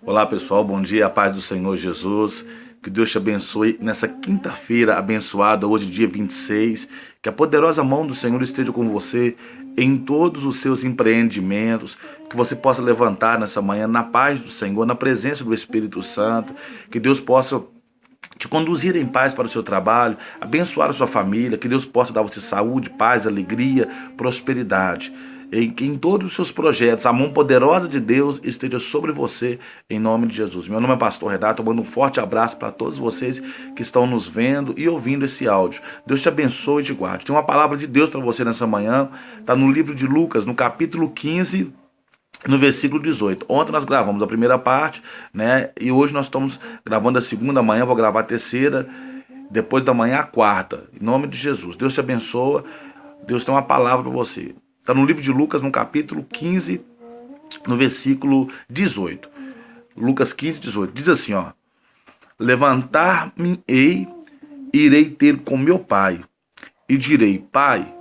Olá pessoal, bom dia, a paz do Senhor Jesus. Que Deus te abençoe nessa quinta-feira abençoada, hoje dia 26. Que a poderosa mão do Senhor esteja com você em todos os seus empreendimentos. Que você possa levantar nessa manhã na paz do Senhor, na presença do Espírito Santo. Que Deus possa te conduzir em paz para o seu trabalho, abençoar a sua família, que Deus possa dar a você saúde, paz, alegria, prosperidade. Que em todos os seus projetos, a mão poderosa de Deus esteja sobre você, em nome de Jesus. Meu nome é Pastor Renato, eu mando um forte abraço para todos vocês que estão nos vendo e ouvindo esse áudio. Deus te abençoe e te guarde. Tem uma palavra de Deus para você nessa manhã, está no livro de Lucas, no capítulo 15, no versículo 18. Ontem nós gravamos a primeira parte, né? E hoje nós estamos gravando a segunda, amanhã vou gravar a terceira, depois da manhã a quarta. Em nome de Jesus. Deus te abençoa. Deus tem uma palavra para você. Está no livro de Lucas, no capítulo 15, no versículo 18. Lucas 15, 18. Diz assim, ó: Levantar-me-ei, irei ter com meu pai, e direi: Pai,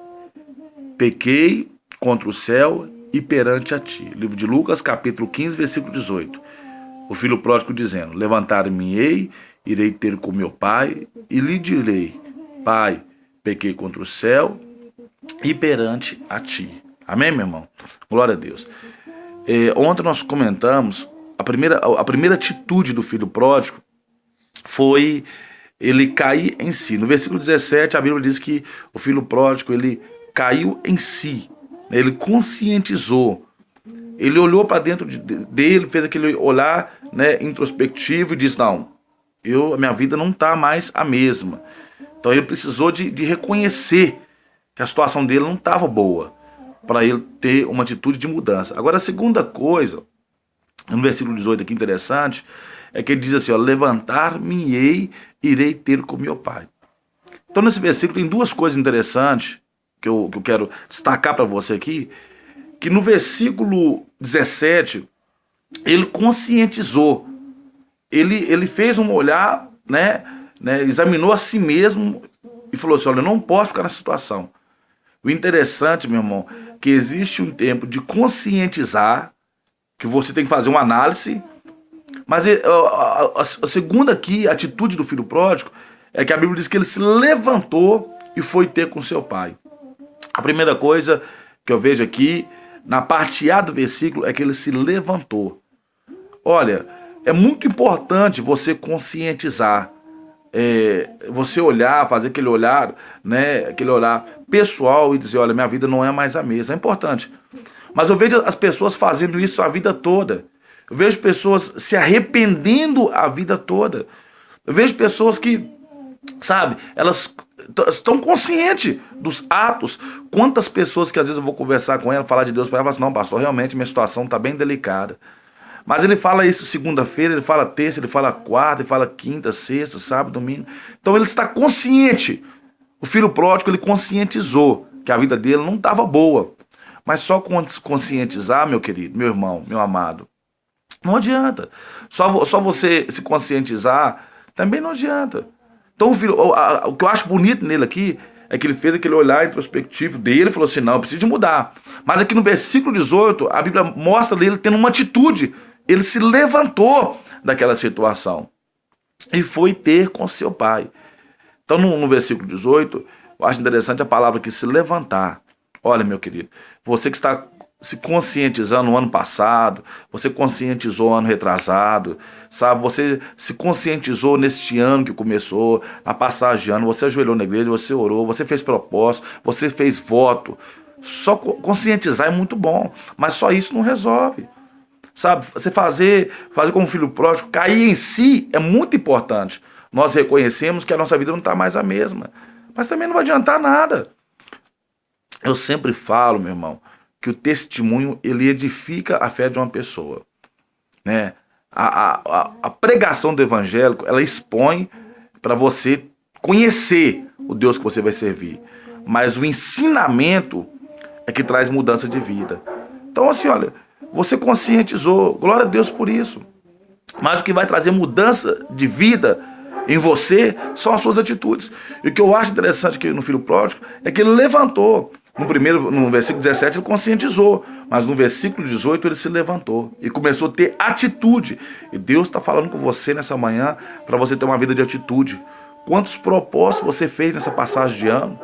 pequei contra o céu e perante a ti. Livro de Lucas, capítulo 15, versículo 18. O filho pródigo dizendo: Levantar-me-ei, irei ter com meu pai, e lhe direi: Pai, pequei contra o céu e perante a ti. Amém, meu irmão? Glória a Deus. Ontem nós comentamos a primeira atitude do filho pródigo foi ele cair em si. No versículo 17, a Bíblia diz que o filho pródigo ele caiu em si. Ele conscientizou. Ele olhou para dentro dele, fez aquele olhar, né, introspectivo e disse: não, a minha vida não está mais a mesma. Então ele precisou de reconhecer que a situação dele não estava boa, para ele ter uma atitude de mudança. Agora, a segunda coisa, no versículo 18 aqui interessante, é que ele diz assim, ó: Levantar-me-ei, irei ter com meu pai. Então nesse versículo tem duas coisas interessantes que eu quero destacar para você aqui, que no versículo 17, ele conscientizou, ele fez um olhar, né, examinou a si mesmo e falou assim: olha, eu não posso ficar nessa situação. O interessante, meu irmão, que existe um tempo de conscientizar, que você tem que fazer uma análise, mas a segunda aqui, a atitude do filho pródigo, é que a Bíblia diz que ele se levantou e foi ter com seu pai. A primeira coisa que eu vejo aqui, na parte A do versículo, é que ele se levantou. Olha, é muito importante você conscientizar, você olhar, fazer aquele olhar, né, aquele olhar pessoal e dizer: olha, minha vida não é mais a mesma. É importante. Mas eu vejo as pessoas fazendo isso a vida toda. Eu vejo pessoas se arrependendo a vida toda. Eu vejo pessoas que, sabe, elas estão conscientes dos atos. Quantas pessoas que às vezes eu vou conversar com ela, falar de Deus para ela, falar assim: não, pastor, realmente minha situação está bem delicada. Mas ele fala isso segunda-feira, ele fala terça, ele fala quarta, ele fala quinta, sexta, sábado, domingo. Então ele está consciente. O filho pródigo, ele conscientizou que a vida dele não estava boa. Mas só conscientizar, meu querido, meu irmão, meu amado, não adianta. Só você se conscientizar também não adianta. Então o que eu acho bonito nele aqui é que ele fez aquele olhar introspectivo dele e falou assim: não, eu preciso de mudar. Mas aqui no versículo 18, a Bíblia mostra ele tendo uma atitude. Ele se levantou daquela situação e foi ter com seu pai. Então no versículo 18, eu acho interessante a palavra que se levantar. Olha, meu querido, você que está se conscientizando no ano passado, você conscientizou ano retrasado, sabe? Você se conscientizou neste ano que começou, na passagem de ano, você ajoelhou na igreja, você orou, você fez propósito, você fez voto. Só conscientizar é muito bom, mas só isso não resolve. Sabe, você fazer como filho pródigo, cair em si é muito importante. Nós reconhecemos que a nossa vida não está mais a mesma, mas também não vai adiantar nada. Eu sempre falo, meu irmão, que o testemunho, ele edifica a fé de uma pessoa, né? A pregação do evangelho, ela expõe para você conhecer o Deus que você vai servir, mas o ensinamento é que traz mudança de vida. Então assim, olha, você conscientizou, glória a Deus por isso. Mas o que vai trazer mudança de vida em você são as suas atitudes. E o que eu acho interessante aqui no filho pródigo é que ele levantou. No versículo 17 ele conscientizou, mas no versículo 18 ele se levantou e começou a ter atitude. E Deus está falando com você nessa manhã para você ter uma vida de atitude. Quantos propósitos você fez nessa passagem de ano?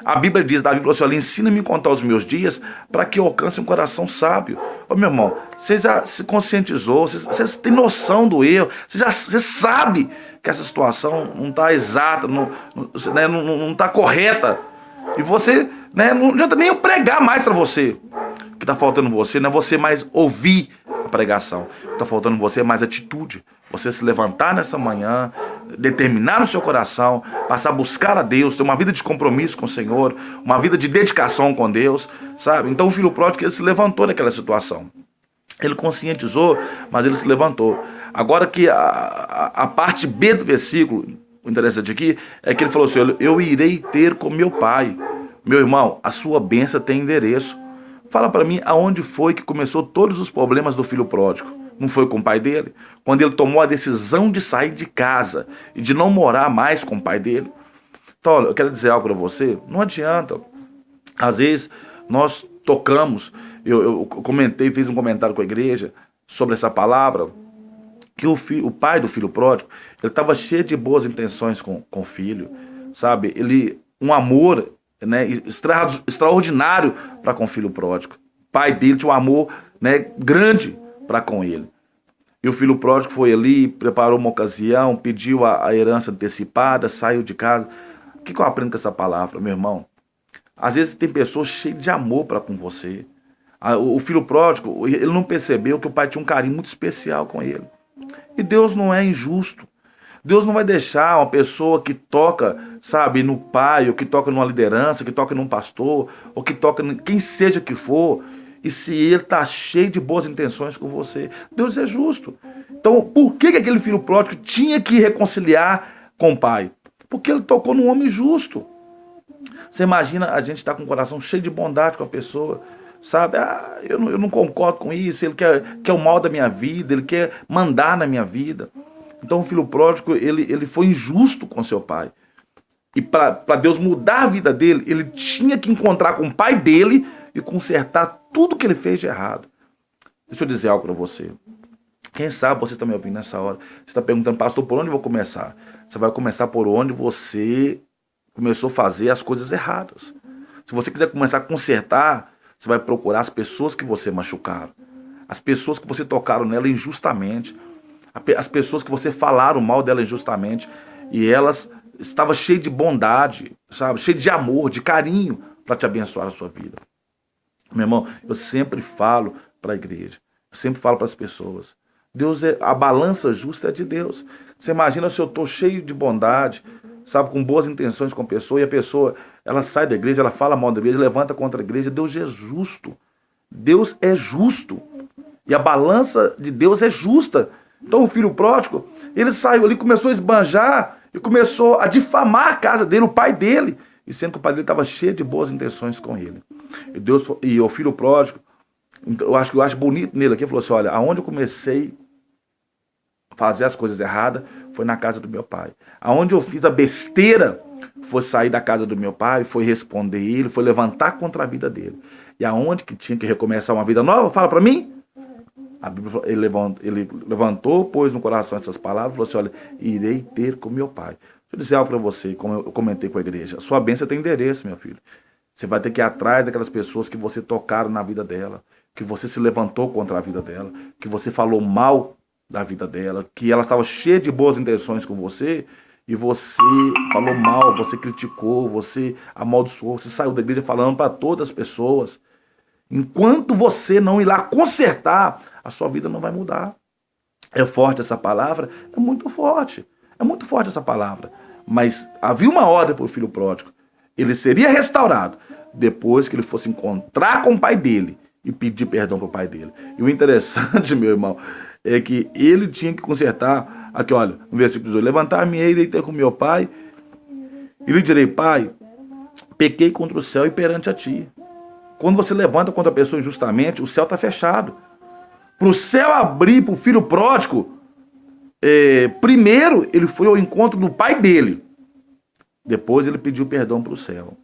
A Bíblia diz, Davi falou assim, olha, ensina-me a contar os meus dias para que eu alcance um coração sábio. Ô meu irmão, você já se conscientizou, você tem noção do erro, você sabe que essa situação não está exata, não está correta. E você, não adianta nem eu pregar mais para você. O que está faltando você não é você mais ouvir a pregação. O que está faltando você é mais atitude. Você se levantar nessa manhã, determinar no seu coração, passar a buscar a Deus, ter uma vida de compromisso com o Senhor, uma vida de dedicação com Deus, sabe? Então o filho pródigo, ele se levantou daquela situação. Ele conscientizou, mas ele se levantou. Agora que a parte B do versículo, o interessante aqui, é que ele falou assim, eu irei ter com meu pai. Meu irmão, a sua bênção tem endereço. Fala para mim aonde foi que começou todos os problemas do filho pródigo. Não foi com o pai dele? Quando ele tomou a decisão de sair de casa e de não morar mais com o pai dele. Então, olha, eu quero dizer algo para você. Não adianta. Às vezes, nós tocamos. Eu comentei, fiz um comentário com a igreja sobre essa palavra. Que o pai do filho pródigo, ele estava cheio de boas intenções com o filho. Sabe? Um amor, extraordinário para com o filho pródigo. O pai dele tinha um amor, grande para com ele. E o filho pródigo foi ali, preparou uma ocasião, pediu a herança antecipada, saiu de casa. O que eu aprendo com essa palavra, meu irmão? Às vezes tem pessoas cheias de amor para com você. O filho pródigo, ele não percebeu que o pai tinha um carinho muito especial com ele. E Deus não é injusto. Deus não vai deixar uma pessoa que toca, sabe, no pai, ou que toca numa liderança, que toca num pastor, ou que toca em quem seja que for, e se ele está cheio de boas intenções com você. Deus é justo. Então, por que aquele filho pródigo tinha que reconciliar com o pai? Porque ele tocou num homem justo. Você imagina a gente estar com o coração cheio de bondade com a pessoa, sabe? Eu não concordo com isso, ele quer o mal da minha vida, ele quer mandar na minha vida. Então o filho pródigo, ele foi injusto com seu pai. E para Deus mudar a vida dele, ele tinha que encontrar com o pai dele e consertar tudo que ele fez de errado. Deixa eu dizer algo para você. Quem sabe você está me ouvindo nessa hora. Você está perguntando, pastor, por onde eu vou começar? Você vai começar por onde você começou a fazer as coisas erradas. Se você quiser começar a consertar, você vai procurar as pessoas que você machucaram. As pessoas que você tocaram nela injustamente. As pessoas que você falaram mal dela injustamente. E elas estavam cheias de bondade, sabe? Cheias de amor, de carinho para te abençoar a sua vida. Meu irmão, eu sempre falo para a igreja, eu sempre falo para as pessoas, a balança justa é de Deus. Você imagina se eu estou cheio de bondade, sabe, com boas intenções com a pessoa, e a pessoa, ela sai da igreja, ela fala mal da igreja, levanta contra a igreja. Deus é justo. Deus é justo. E a balança de Deus é justa. Então o filho pródigo, ele saiu ali, começou a esbanjar e começou a difamar a casa dele, o pai dele, e sendo que o pai dele estava cheio de boas intenções com ele. E o filho pródigo, eu acho bonito nele aqui, ele falou assim, olha, aonde eu comecei a fazer as coisas erradas foi na casa do meu pai. Aonde eu fiz a besteira foi sair da casa do meu pai, foi responder ele, foi levantar contra a vida dele. E aonde que tinha que recomeçar uma vida nova, fala para mim. A Bíblia, ele levantou, pôs no coração essas palavras, falou assim, olha, irei ter com meu pai. Deixa eu dizer algo para você, como eu comentei com a igreja. A sua bênção tem endereço, meu filho. Você vai ter que ir atrás daquelas pessoas que você tocaram na vida dela, que você se levantou contra a vida dela, que você falou mal da vida dela, que ela estava cheia de boas intenções com você, e você falou mal, você criticou, você amaldiçoou, você saiu da igreja falando para todas as pessoas. Enquanto você não ir lá consertar, a sua vida não vai mudar. É forte essa palavra? É muito forte. É muito forte essa palavra. Mas havia uma ordem para o filho pródigo. Ele seria restaurado depois que ele fosse encontrar com o pai dele e pedir perdão para o pai dele. E o interessante, meu irmão, é que ele tinha que consertar. Aqui, olha, no versículo 18. Levantar-me e irei ter com meu pai e lhe direi, pai, pequei contra o céu e perante a ti. Quando você levanta contra a pessoa injustamente, o céu está fechado. Para o céu abrir para o filho pródigo, primeiro ele foi ao encontro do pai dele. Depois ele pediu perdão para o céu.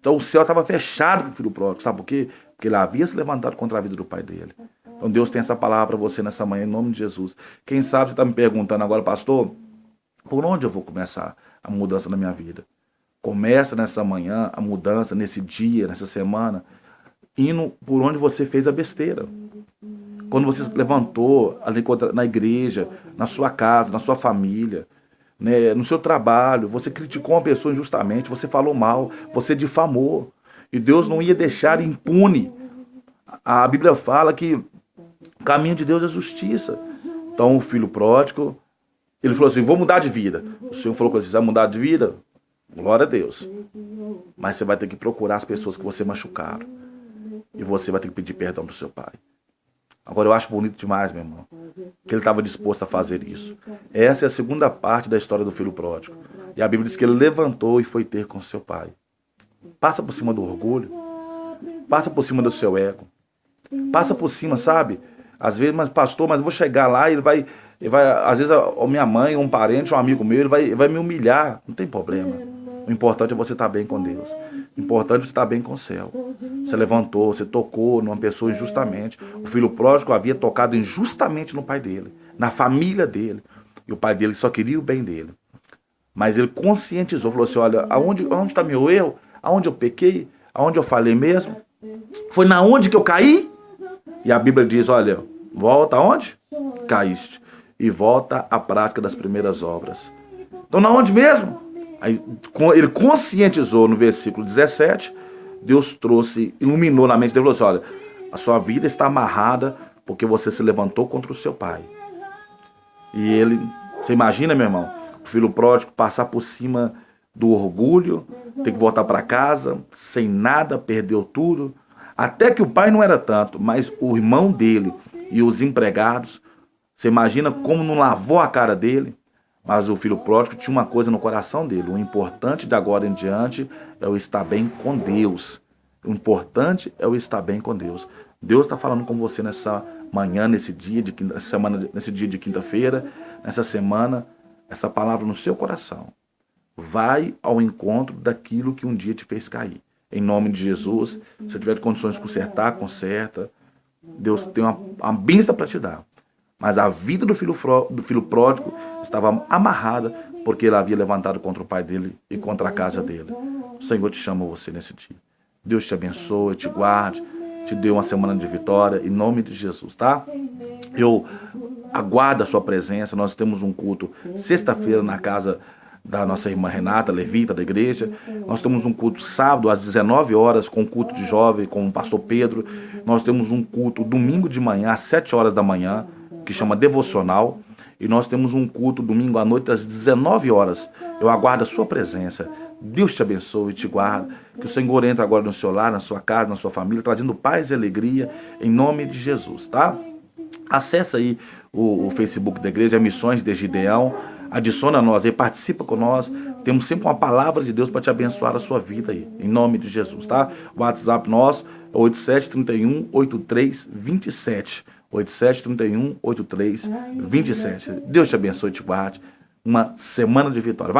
Então o céu estava fechado para o filho pródigo. Sabe por quê? Porque ele havia se levantado contra a vida do pai dele. Então Deus tem essa palavra para você nessa manhã, em nome de Jesus. Quem sabe você está me perguntando agora, pastor, por onde eu vou começar a mudança na minha vida? Começa nessa manhã a mudança, nesse dia, nessa semana, indo por onde você fez a besteira. Quando você se levantou ali na igreja, na sua casa, na sua família, né, no seu trabalho, você criticou uma pessoa injustamente, você falou mal, você difamou. E Deus não ia deixar impune. A Bíblia fala que o caminho de Deus é justiça. Então o filho pródigo, ele falou assim, vou mudar de vida. O Senhor falou que você vai mudar de vida? Glória a Deus. Mas você vai ter que procurar as pessoas que você machucaram. E você vai ter que pedir perdão para o seu pai. Agora eu acho bonito demais, meu irmão, que ele estava disposto a fazer isso. Essa é a segunda parte da história do filho pródigo. E a Bíblia diz que ele levantou e foi ter com seu pai. Passa por cima do orgulho. Passa por cima do seu ego. Passa por cima, sabe? Às vezes, mas pastor, mas eu vou chegar lá e ele vai às vezes a minha mãe, um parente, um amigo meu, ele vai me humilhar. Não tem problema. O importante é você estar bem com Deus. O importante é você estar bem com o céu. Você levantou, você tocou numa pessoa injustamente. O filho pródigo havia tocado injustamente no pai dele, na família dele. E o pai dele só queria o bem dele. Mas ele conscientizou, falou assim, olha, aonde está meu erro? Aonde eu pequei? Aonde eu falei mesmo? Foi na onde que eu caí? E a Bíblia diz, olha, volta aonde? Caíste. E volta à prática das primeiras obras. Então na onde mesmo? Aí, ele conscientizou no versículo 17, Deus trouxe, iluminou na mente dele e falou assim, olha, a sua vida está amarrada porque você se levantou contra o seu pai. E ele, você imagina, meu irmão, o filho pródigo passar por cima do orgulho, ter que voltar para casa, sem nada, perdeu tudo. Até que o pai não era tanto, mas o irmão dele e os empregados, você imagina como não lavou a cara dele? Mas o filho pródigo tinha uma coisa no coração dele. O importante de agora em diante é o estar bem com Deus. O importante é o estar bem com Deus. Deus está falando com você nessa manhã, nesse dia de quinta-feira, nessa semana, essa palavra no seu coração. Vai ao encontro daquilo que um dia te fez cair. Em nome de Jesus, se você tiver condições de consertar, conserta. Deus tem uma bênção para te dar. Mas a vida do filho pródigo estava amarrada porque ele havia levantado contra o pai dele e contra a casa dele. O Senhor te chama você nesse dia. Deus te abençoe, te guarde, te dê uma semana de vitória, em nome de Jesus, tá? Eu aguardo a sua presença. Nós temos um culto sexta-feira na casa da nossa irmã Renata, levita da igreja. Nós temos um culto sábado às 19 horas com o culto de jovem com o pastor Pedro. Nós temos um culto domingo de manhã às 7 horas da manhã, que chama Devocional, e nós temos um culto domingo à noite às 19 horas. Eu aguardo a sua presença. Deus te abençoe e te guarde. Que o Senhor entre agora no seu lar, na sua casa, na sua família, trazendo paz e alegria, em nome de Jesus, tá? Acesse aí o Facebook da igreja, Missões de Gideão. Adiciona a nós aí, participa com nós. Temos sempre uma palavra de Deus para te abençoar a sua vida aí, em nome de Jesus, tá? O WhatsApp nosso é 8731-8327. 8731-8327. Deus te abençoe e te guarde. Uma semana de vitória.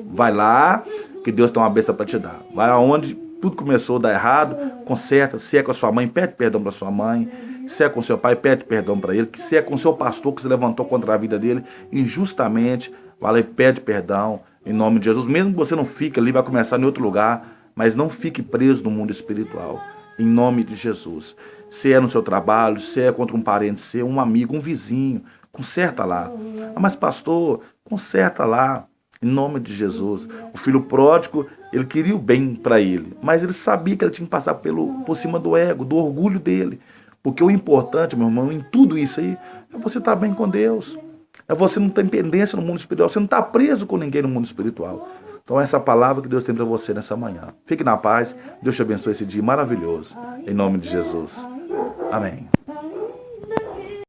Vai lá, que Deus tem uma bênção para te dar. Vai aonde tudo começou a dar errado, conserta. Se é com a sua mãe, pede perdão para sua mãe. Se é com seu pai, pede perdão para ele. Se é com seu pastor que se levantou contra a vida dele injustamente, vai lá e pede perdão em nome de Jesus. Mesmo que você não fique ali, vai começar em outro lugar, mas não fique preso no mundo espiritual. Em nome de Jesus. Se é no seu trabalho, se é contra um parente seu, um amigo, um vizinho, conserta lá. Ah, mas pastor, conserta lá. Em nome de Jesus. O filho pródigo, ele queria o bem para ele, mas ele sabia que ele tinha que passar por cima do ego, do orgulho dele. Porque o importante, meu irmão, em tudo isso aí, é você estar bem com Deus. É você não ter pendência no mundo espiritual. Você não está preso com ninguém no mundo espiritual. Então essa palavra que Deus tem para você nessa manhã. Fique na paz. Deus te abençoe esse dia maravilhoso. Em nome de Jesus. Amém.